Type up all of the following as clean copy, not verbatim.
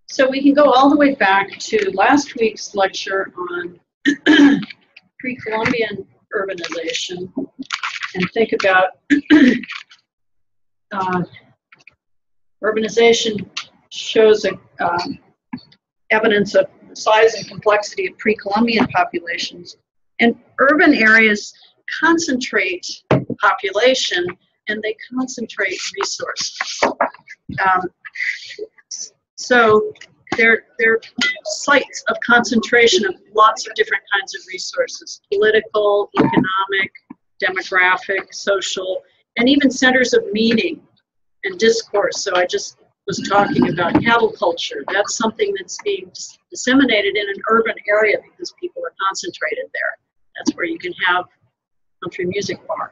So we can go all the way back to last week's lecture on pre-Columbian urbanization and think about urbanization shows evidence of the size and complexity of pre-Columbian populations. And urban areas concentrate population and they concentrate resources. So they're sites of concentration of lots of different kinds of resources: political, economic, demographic, social, and even centers of meaning and discourse. So I just was talking about cattle culture. That's something that's being disseminated in an urban area because people are concentrated there. That's where you can have country music bar.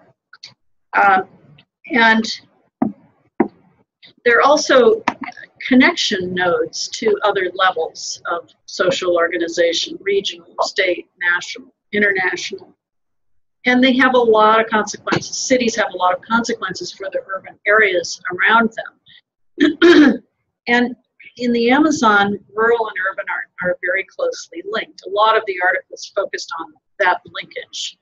And there are also connection nodes to other levels of social organization: regional, state, national, international. And they have a lot of consequences. Cities have a lot of consequences for the urban areas around them. And in the Amazon, rural and urban are very closely linked. A lot of the articles focused on that linkage.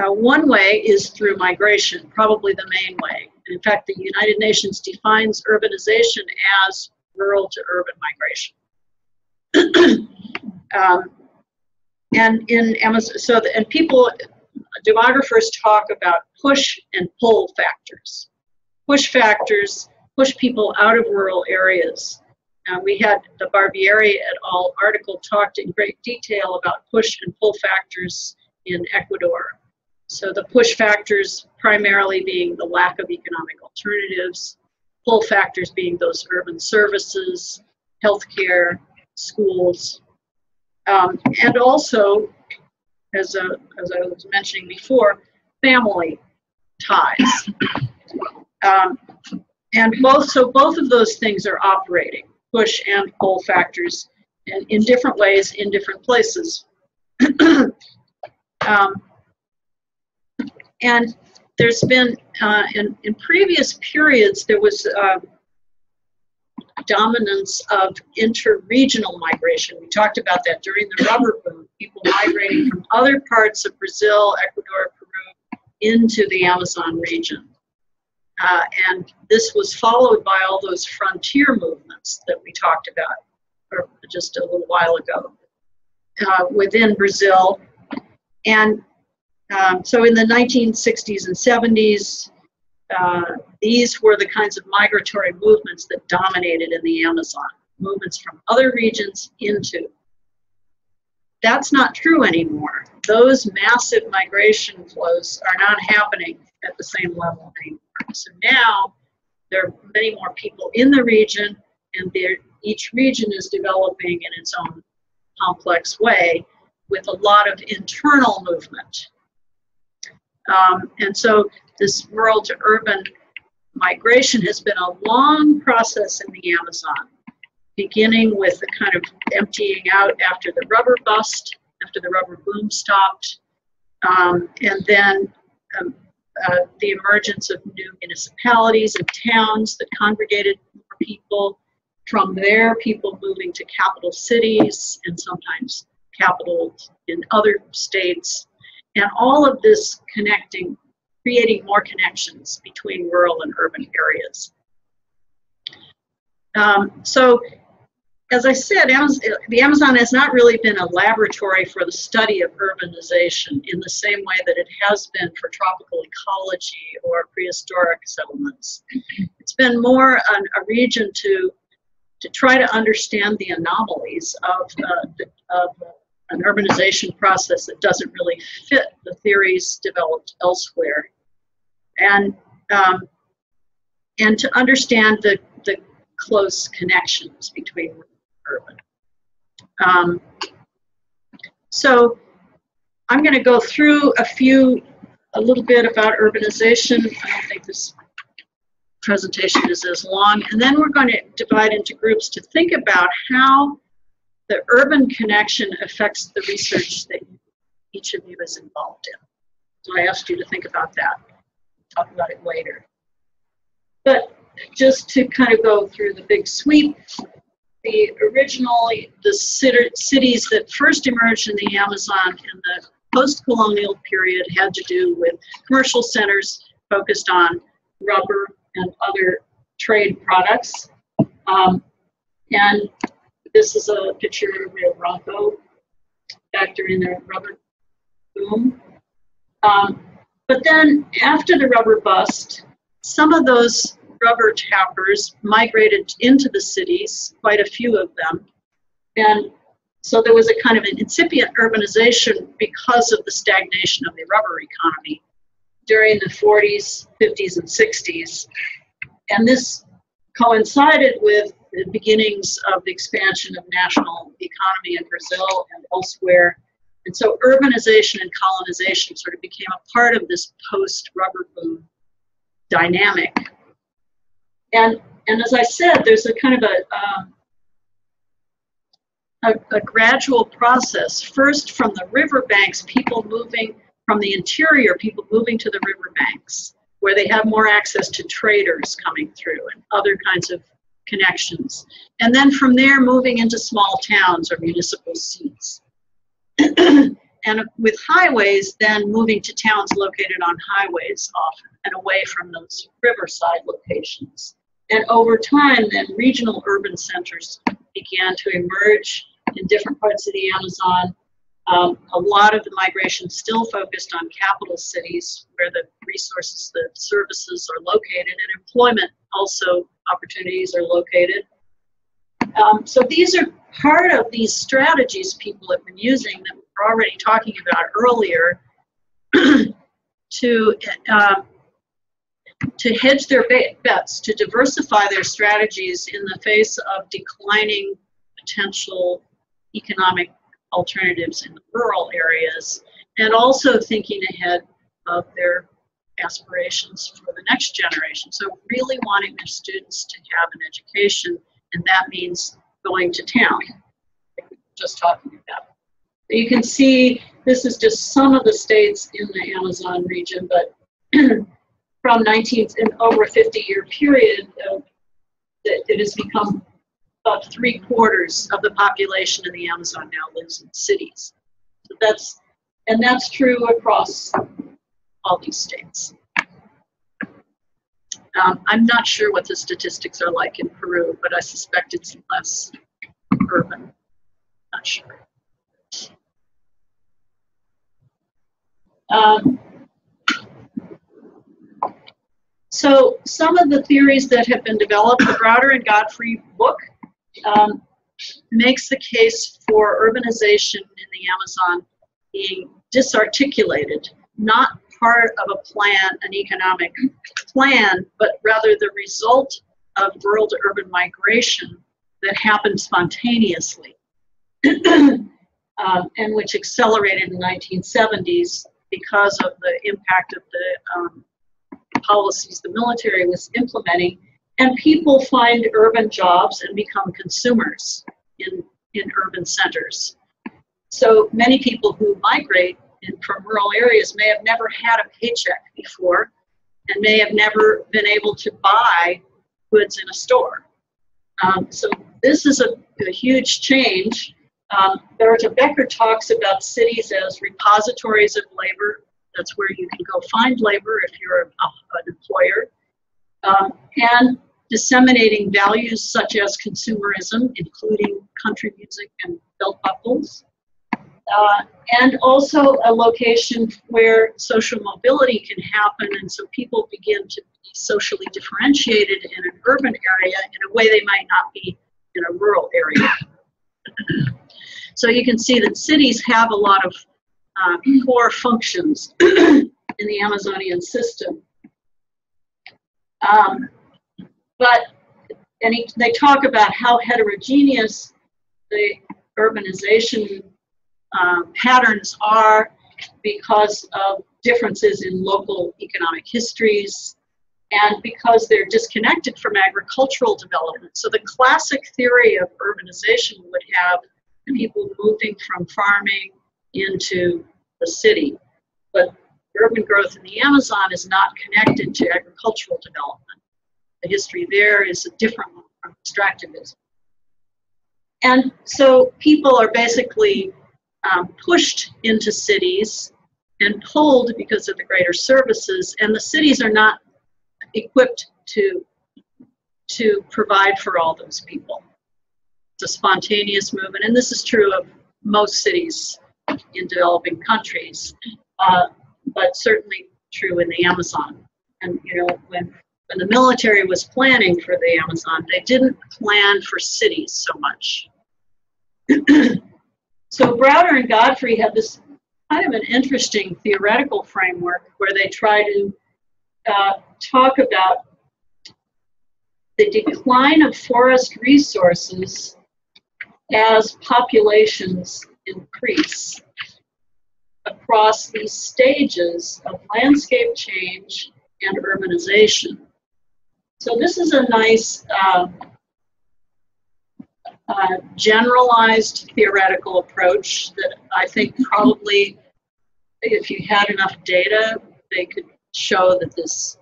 One way is through migration, probably the main way. In fact, the United Nations defines urbanization as rural to urban migration. And in Amazon, demographers talk about push and pull factors. Push factors push people out of rural areas. We had the Barbieri et al. Article talked in great detail about push and pull factors in Ecuador. So the push factors primarily being the lack of economic alternatives, pull factors being those urban services, healthcare, schools, and also, as I was mentioning before, family ties. And both of those things are operating, push and pull factors, in different ways in different places. And there's been, in previous periods, there was dominance of interregional migration. We talked about that during the rubber boom, people migrating from other parts of Brazil, Ecuador, Peru, into the Amazon region. And this was followed by all those frontier movements that we talked about just a little while ago within Brazil. And so in the 1960s and 70s, these were the kinds of migratory movements that dominated in the Amazon, movements from other regions into. That's not true anymore. Those massive migration flows are not happening at the same level anymore. So now there are many more people in the region, and each region is developing in its own complex way with a lot of internal movement. And so this rural to urban migration has been a long process in the Amazon, beginning with the kind of emptying out after the rubber bust, after the rubber boom stopped, and then the emergence of new municipalities and towns that congregated more people. From there, people moving to capital cities and sometimes capitals in other states. And all of this creating more connections between rural and urban areas. So, as I said, the Amazon has not really been a laboratory for the study of urbanization in the same way that it has been for tropical ecology or prehistoric settlements. It's been more a region to try to understand the anomalies of an urbanization process that doesn't really fit the theories developed elsewhere, and to understand the close connections between urban. So I'm going to go through a little bit about urbanization. I don't think this presentation is as long, and then we're going to divide into groups to think about how the urban connection affects the research that each of you is involved in. So I asked you to think about that. Talk about it later. But just to kind of go through the big sweep, originally the cities that first emerged in the Amazon in the post-colonial period had to do with commercial centers focused on rubber and other trade products. And this is a picture of Rio Branco back during the rubber boom. But then after the rubber bust, some of those rubber tappers migrated into the cities, quite a few of them. And so there was a kind of an incipient urbanization because of the stagnation of the rubber economy during the 40s, 50s, and 60s. And this coincided with the beginnings of the expansion of national economy in Brazil and elsewhere. And so urbanization and colonization sort of became a part of this post-rubber boom dynamic. And as I said, there's a kind of a gradual process. First, from the riverbanks, people moving from the interior, people moving to the riverbanks, where they have more access to traders coming through and other kinds of connections. And then from there, moving into small towns or municipal seats. And with highways, then moving to towns located on highways often and away from those riverside locations. And over time, then regional urban centers began to emerge in different parts of the Amazon. A lot of the migration still focused on capital cities where the resources, the services are located, and employment also opportunities are located. So these are part of these strategies people have been using that we were already talking about earlier to hedge their bets, to diversify their strategies in the face of declining potential economic alternatives in the rural areas, and also thinking ahead of their aspirations for the next generation. So really wanting their students to have an education, and that means going to town, like we were just talking about. You can see this is just some of the states in the Amazon region, but from over a 50-year period, it has become about 3/4 of the population in the Amazon now lives in cities. So that's true across all these states. I'm not sure what the statistics are like in Peru, but I suspect it's less urban. Not sure. So some of the theories that have been developed, the Browder and Godfrey book makes the case for urbanization in the Amazon being disarticulated, not part of a plan, an economic plan, but rather the result of rural to urban migration that happened spontaneously and which accelerated in the 1970s because of the impact of the policies the military was implementing, and people find urban jobs and become consumers in urban centers. So many people who migrate from rural areas may have never had a paycheck before and may have never been able to buy goods in a store. So this is a huge change. Becker talks about cities as repositories of labor. That's where you can go find labor if you're an employer. And disseminating values such as consumerism, including country music and belt buckles. And also a location where social mobility can happen, and so people begin to be socially differentiated in an urban area in a way they might not be in a rural area. So you can see that cities have a lot of core functions in the Amazonian system. They talk about how heterogeneous the urbanization patterns are because of differences in local economic histories and because they're disconnected from agricultural development. So the classic theory of urbanization would have people moving from farming into the city. But urban growth in the Amazon is not connected to agricultural development. the history there is a different one from extractivism. And so people are basically pushed into cities and pulled because of the greater services, and the cities are not equipped to provide for all those people. It's a spontaneous movement, and this is true of most cities in developing countries, but certainly true in the Amazon. And you know, when the military was planning for the Amazon, they didn't plan for cities so much. So Browder and Godfrey had this kind of an interesting theoretical framework where they try to talk about the decline of forest resources as populations increase across these stages of landscape change and urbanization. So this is a nice generalized theoretical approach that I think probably, if you had enough data, they could show that this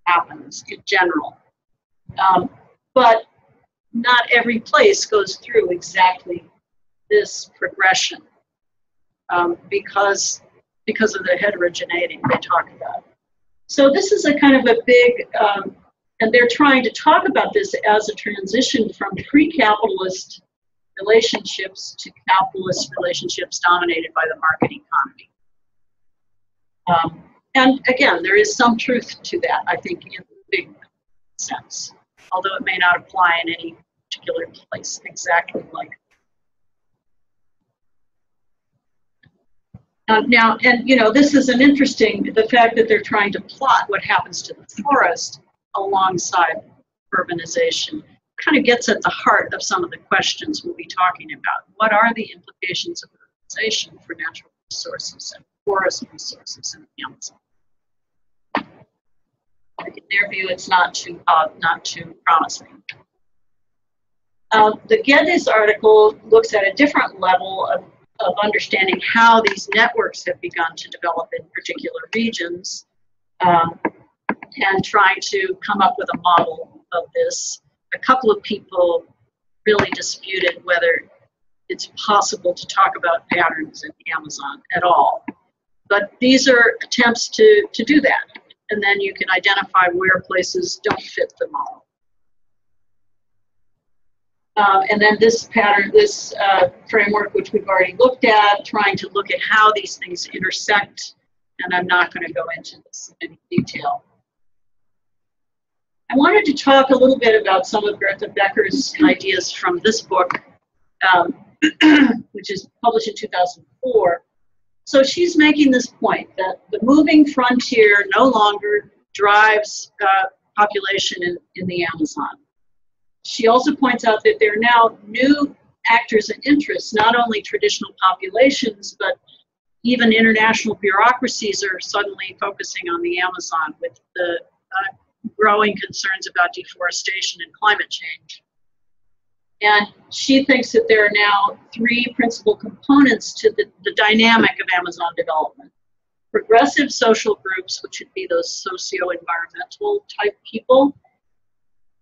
happens in general. But not every place goes through exactly this progression because of the heterogeneity they talk about. So this is a kind of a big, and they're trying to talk about this as a transition from pre-capitalist relationships to capitalist relationships dominated by the market economy. And again, there is some truth to that, I think, in the big sense, although it may not apply in any particular place exactly like. Now, and you know, this is an interesting, the fact that they're trying to plot what happens to the forest alongside urbanization kind of gets at the heart of some of the questions we'll be talking about. What are the implications of urbanization for natural resources and forest resources in the Amazon? In their view, it's not too promising. The Geddes article looks at a different level of understanding how these networks have begun to develop in particular regions, and trying to come up with a model of this. A couple of people really disputed whether it's possible to talk about patterns in the Amazon at all. But these are attempts to do that. And then you can identify where places don't fit the model. And then this pattern, this framework, which we've already looked at, trying to look at how these things intersect, and I'm not going to go into this in any detail. I wanted to talk a little bit about some of Bertha Becker's ideas from this book, which is published in 2004. So she's making this point that the moving frontier no longer drives population in the Amazon. She also points out that there are now new actors and interests, not only traditional populations, but even international bureaucracies are suddenly focusing on the Amazon with the growing concerns about deforestation and climate change. And she thinks that there are now three principal components to the dynamic of Amazon development. Progressive social groups, which would be those socio-environmental type people,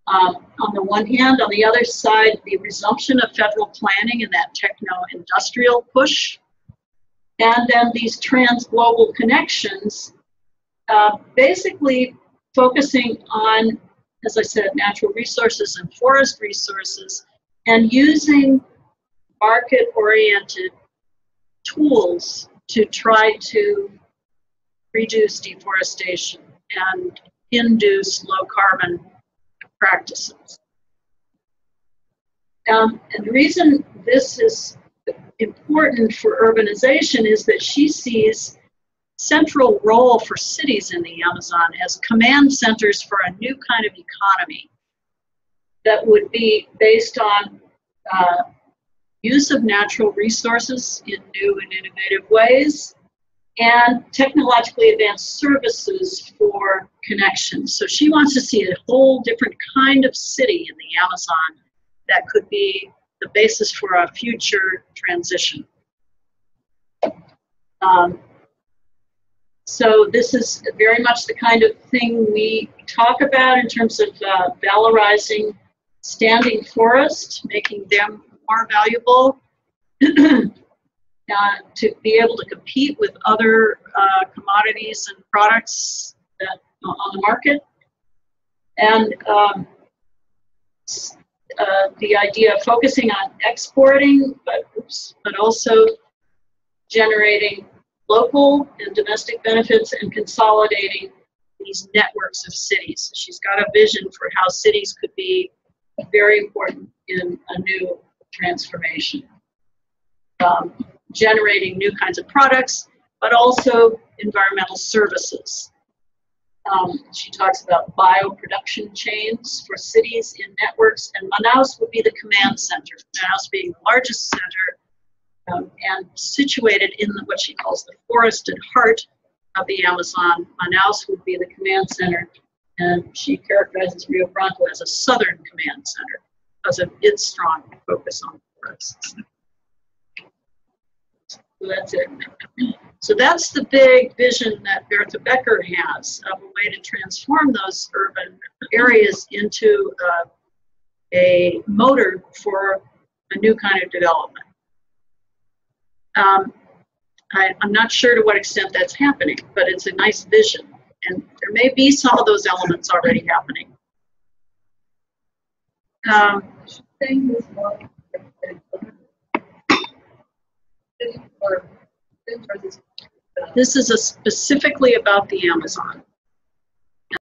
on the one hand. On the other side, the resumption of federal planning and that techno-industrial push. And then these trans-global connections, basically focusing on, as I said, natural resources and forest resources, and using market-oriented tools to try to reduce deforestation and induce low-carbon practices. And the reason this is important for urbanization is that she sees central role for cities in the Amazon as command centers for a new kind of economy that would be based on use of natural resources in new and innovative ways, and technologically advanced services for connections. So she wants to see a whole different kind of city in the Amazon that could be the basis for a future transition. So this is very much the kind of thing we talk about in terms of valorizing standing forests, making them more valuable to be able to compete with other commodities and products that, on the market. And the idea of focusing on exporting, but also generating local and domestic benefits and consolidating these networks of cities. She's got a vision for how cities could be very important in a new transformation. Generating new kinds of products, but also environmental services. She talks about bioproduction chains for cities in networks, and Manaus would be the command center, Manaus being the largest center and situated in what she calls the forested heart of the Amazon. Manaus would be the command center, and she characterizes Rio Branco as a southern command center because of its strong focus on forests. So that's it. So that's the big vision that Bertha Becker has of a way to transform those urban areas into a motor for a new kind of development. I'm not sure to what extent that's happening, but it's a nice vision. And there may be some of those elements already happening. This is specifically about the Amazon.